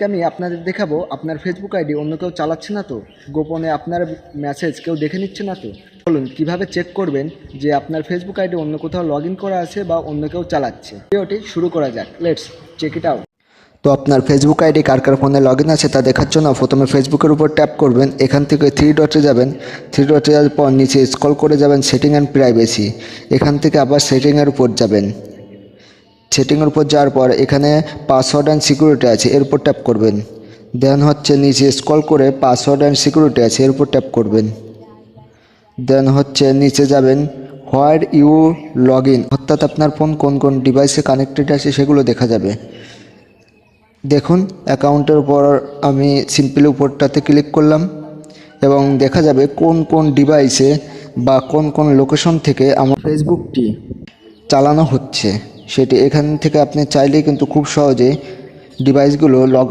আজকে আমি আপনাদের দেখাবো আপনার ফেসবুক আইডি অন্য কেউ চালাচ্ছে না তো, গোপনে আপনার মেসেজ কেউ দেখে নিচ্ছে না তো। বলুন কিভাবে চেক করবেন যে আপনার ফেসবুক আইডি অন্য কোথাও লগ ইন করা আছে বা অন্য কেউ চালাচ্ছে। ভিডিওটি শুরু করা যাক, লেটস চেক ইট আউট। তো আপনার ফেসবুক আইডি কার কার ফোনে লগ ইন আছে তা দেখার জন্য প্রথমে ফেসবুকের উপর ট্যাপ করবেন। এখান থেকে থ্রি ডটে যাবেন, থ্রি ডটে যাওয়ার পর নিচে স্ক্রল করে যাবেন সেটিং অ্যান্ড প্রাইভেসি। এখান থেকে আবার সেটিংয়ের উপর যাবেন। সেটিংয়ের উপর যাওয়ার পর এখানে পাসওয়ার্ড অ্যান্ড সিকিউরিটি আছে, এর উপর ট্যাপ করবেন। দেন হচ্ছে নিচে স্ক্রল করে পাসওয়ার্ড অ্যান্ড সিকিউরিটি আছে, এর উপর ট্যাপ করবেন। দেন হচ্ছে নিচে যাবেন হোয়ার ইউ লগ ইন, অর্থাৎ আপনার ফোন কোন কোন ডিভাইসে কানেক্টেড আছে সেগুলো দেখা যাবে। দেখুন অ্যাকাউন্টের উপর আমি সিম্পলি উপরটাতে ক্লিক করলাম এবং দেখা যাবে কোন কোন ডিভাইসে বা কোন কোন লোকেশন থেকে আমার ফেসবুকটি চালানো হচ্ছে সেটি। এখান থেকে আপনি চাইলেই কিন্তু খুব সহজে ডিভাইসগুলো লগ